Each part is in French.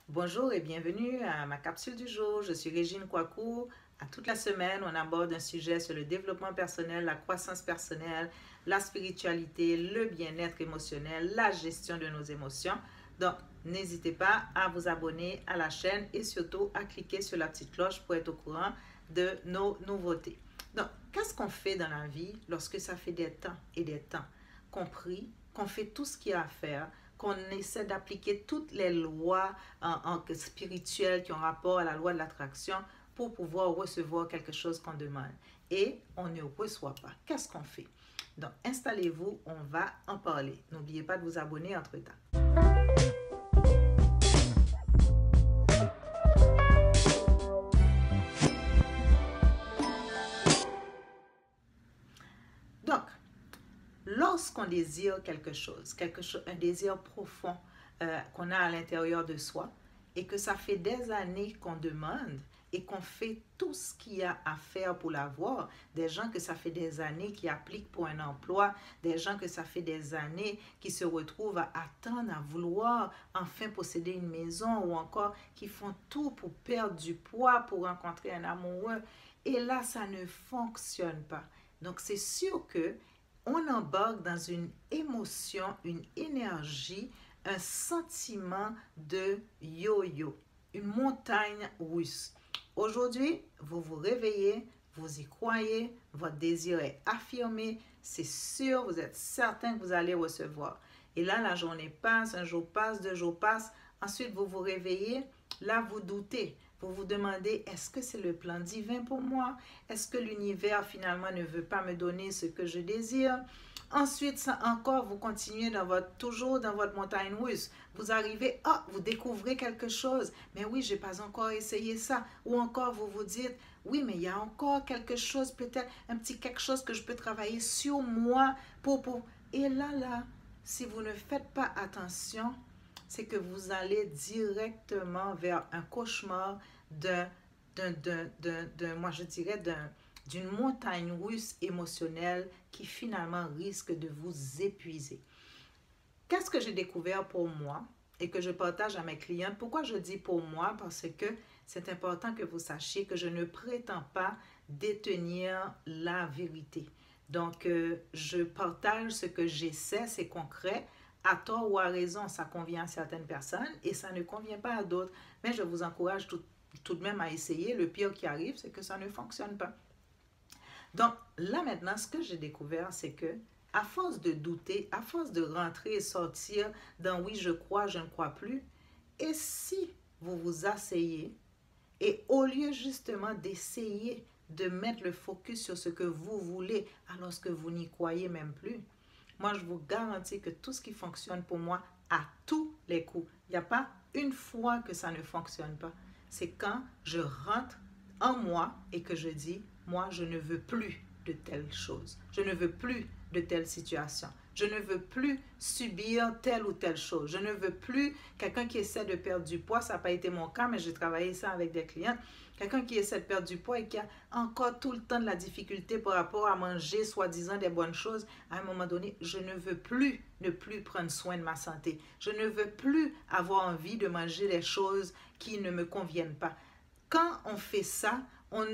Bonjour et bienvenue à ma capsule du jour. Je suis Régine Kouakou. À toute la semaine, on aborde un sujet sur le développement personnel, la croissance personnelle, la spiritualité, le bien-être émotionnel, la gestion de nos émotions. Donc, n'hésitez pas à vous abonner à la chaîne et surtout à cliquer sur la petite cloche pour être au courant de nos nouveautés. Donc, qu'est-ce qu'on fait dans la vie lorsque ça fait des temps et des temps qu'on prie, qu'on fait tout ce qu'il y a à faire, qu'on essaie d'appliquer toutes les lois spirituelles qui ont rapport à la loi de l'attraction pour pouvoir recevoir quelque chose qu'on demande. Et on ne reçoit pas. Qu'est-ce qu'on fait? Donc, installez-vous, on va en parler. N'oubliez pas de vous abonner entre-temps. Donc, lorsqu'on désire quelque chose, un désir profond qu'on a à l'intérieur de soi et que ça fait des années qu'on demande et qu'on fait tout ce qu'il y a à faire pour l'avoir, des gens que ça fait des années qui appliquent pour un emploi, des gens que ça fait des années qui se retrouvent à attendre, à vouloir enfin posséder une maison ou encore qui font tout pour perdre du poids, pour rencontrer un amoureux. Et là, ça ne fonctionne pas. Donc, c'est sûr que on embarque dans une émotion, une énergie, un sentiment de yo-yo, une montagne russe. Aujourd'hui, vous vous réveillez, vous y croyez, votre désir est affirmé, c'est sûr, vous êtes certain que vous allez recevoir. Et là, la journée passe, un jour passe, 2 jours passent, ensuite vous vous réveillez, là vous doutez. Vous vous demandez, est-ce que c'est le plan divin pour moi? Est-ce que l'univers finalement ne veut pas me donner ce que je désire? Ensuite, ça encore, vous continuez toujours dans votre montagne russe. Vous arrivez, vous découvrez quelque chose. Mais oui, je n'ai pas encore essayé ça. Ou encore, vous vous dites, oui, mais il y a encore quelque chose, peut-être un petit quelque chose que je peux travailler sur moi pour... Et là, si vous ne faites pas attention, c'est que vous allez directement vers un cauchemar moi je dirais, d'une montagne russe émotionnelle qui finalement risque de vous épuiser. Qu'est-ce que j'ai découvert pour moi et que je partage à mes clients? Pourquoi je dis pour moi? Parce que c'est important que vous sachiez que je ne prétends pas détenir la vérité. Donc, je partage ce que j'essaie, c'est concret. À tort ou à raison, ça convient à certaines personnes et ça ne convient pas à d'autres. Mais je vous encourage tout de même à essayer. Le pire qui arrive, c'est que ça ne fonctionne pas. Donc, là maintenant, ce que j'ai découvert, c'est que à force de douter, à force de rentrer et sortir dans oui, je crois, je ne crois plus, et si vous vous asseyez et au lieu justement d'essayer de mettre le focus sur ce que vous voulez alors que vous n'y croyez même plus, moi je vous garantis que tout ce qui fonctionne pour moi à tous les coups, il n'y a pas une fois que ça ne fonctionne pas. C'est quand je rentre en moi et que je dis, moi je ne veux plus de telle chose, je ne veux plus de telle situation, je ne veux plus subir telle ou telle chose, je ne veux plus quelqu'un qui essaie de perdre du poids, ça n'a pas été mon cas mais j'ai travaillé ça avec des clients, quelqu'un qui essaie de perdre du poids et qui a encore tout le temps de la difficulté par rapport à manger soi-disant des bonnes choses, à un moment donné, je ne veux plus ne plus prendre soin de ma santé, je ne veux plus avoir envie de manger des choses qui ne me conviennent pas. Quand on fait ça, on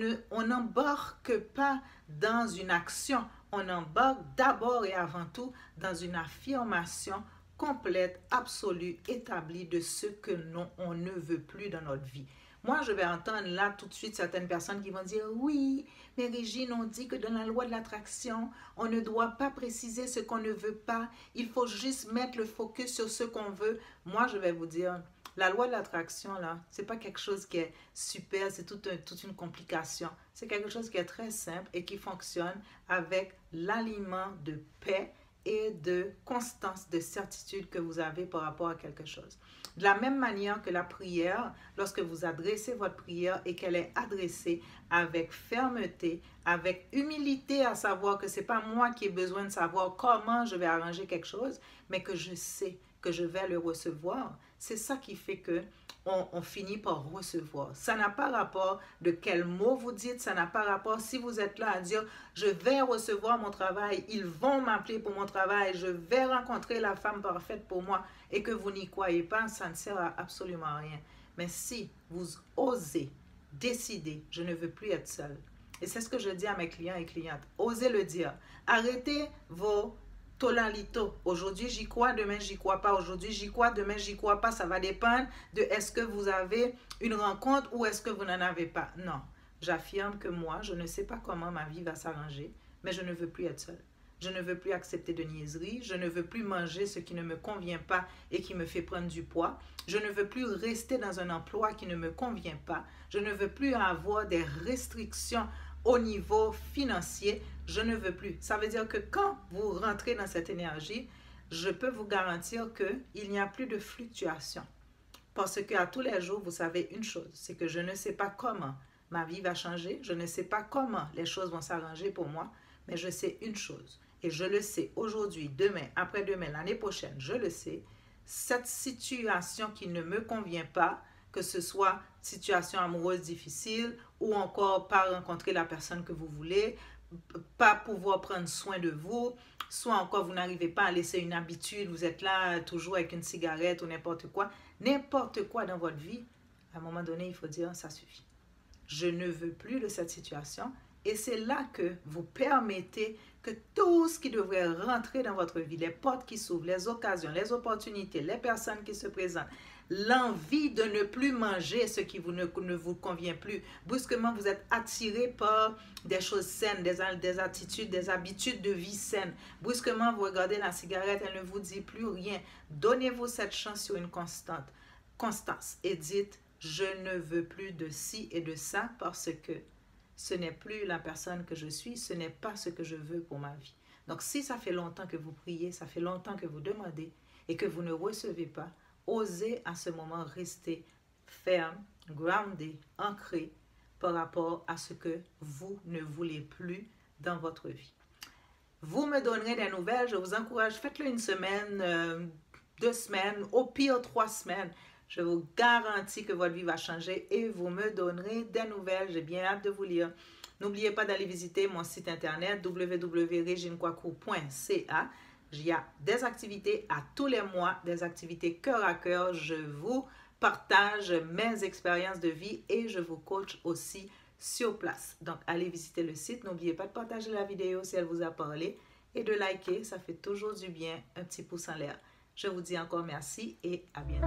n'embarque pas dans une action, on embarque d'abord et avant tout dans une affirmation complète, absolue, établie de ce que on ne veut plus dans notre vie. Moi, je vais entendre là tout de suite certaines personnes qui vont dire « Oui, mais Régine, on dit que dans la loi de l'attraction, on ne doit pas préciser ce qu'on ne veut pas. Il faut juste mettre le focus sur ce qu'on veut. » Moi, je vais vous dire... La loi de l'attraction, là, c'est pas quelque chose qui est super, c'est toute une complication. C'est quelque chose qui est très simple et qui fonctionne avec l'aliment de paix et de constance, de certitude que vous avez par rapport à quelque chose. De la même manière que la prière, lorsque vous adressez votre prière et qu'elle est adressée avec fermeté, avec humilité, à savoir que ce n'est pas moi qui ai besoin de savoir comment je vais arranger quelque chose, mais que je sais que je vais le recevoir. c'est ça qui fait que on finit par recevoir. Ça n'a pas rapport de quel mot vous dites, ça n'a pas rapport si vous êtes là à dire je vais recevoir mon travail, ils vont m'appeler pour mon travail, je vais rencontrer la femme parfaite pour moi et que vous n'y croyez pas, ça ne sert à absolument rien. Mais si vous osez décider, je ne veux plus être seule. Et c'est ce que je dis à mes clients et clientes. Osez le dire. Arrêtez vos tolalito. Aujourd'hui, j'y crois, demain, j'y crois pas. Aujourd'hui, j'y crois, demain, j'y crois pas. Ça va dépendre de est-ce que vous avez une rencontre ou est-ce que vous n'en avez pas. Non, j'affirme que moi, je ne sais pas comment ma vie va s'arranger, mais je ne veux plus être seule. Je ne veux plus accepter de niaiseries. Je ne veux plus manger ce qui ne me convient pas et qui me fait prendre du poids. Je ne veux plus rester dans un emploi qui ne me convient pas. Je ne veux plus avoir des restrictions au niveau financier. Je ne veux plus. Ça veut dire que quand vous rentrez dans cette énergie, je peux vous garantir qu'il n'y a plus de fluctuation. Parce qu'à tous les jours, vous savez une chose, c'est que je ne sais pas comment ma vie va changer. Je ne sais pas comment les choses vont s'arranger pour moi, mais je sais une chose. Et je le sais aujourd'hui, demain, après-demain, l'année prochaine, je le sais. Cette situation qui ne me convient pas, que ce soit situation amoureuse difficile ou encore pas rencontrer la personne que vous voulez, pas pouvoir prendre soin de vous, soit encore vous n'arrivez pas à laisser une habitude, vous êtes là toujours avec une cigarette ou n'importe quoi dans votre vie, à un moment donné, il faut dire ça suffit. Je ne veux plus de cette situation et c'est là que vous permettez que tout ce qui devrait rentrer dans votre vie, les portes qui s'ouvrent, les occasions, les opportunités, les personnes qui se présentent, l'envie de ne plus manger ce qui ne vous convient plus. Brusquement, vous êtes attiré par des choses saines, des attitudes, des habitudes de vie saines. Brusquement, vous regardez la cigarette, elle ne vous dit plus rien. Donnez-vous cette chance sur une constance et dites, je ne veux plus de ci et de ça parce que ce n'est plus la personne que je suis, ce n'est pas ce que je veux pour ma vie. Donc, si ça fait longtemps que vous priez, ça fait longtemps que vous demandez et que vous ne recevez pas, osez à ce moment rester ferme, groundé, ancré par rapport à ce que vous ne voulez plus dans votre vie. Vous me donnerez des nouvelles, je vous encourage, faites-le une semaine, 2 semaines, au pire 3 semaines. Je vous garantis que votre vie va changer et vous me donnerez des nouvelles. J'ai bien hâte de vous lire. N'oubliez pas d'aller visiter mon site internet www.reginekwaku.ca. Il y a des activités à tous les mois, des activités cœur à cœur. Je vous partage mes expériences de vie et je vous coach aussi sur place. Donc, allez visiter le site. N'oubliez pas de partager la vidéo si elle vous a parlé et de liker. Ça fait toujours du bien, un petit pouce en l'air. Je vous dis encore merci et à bientôt.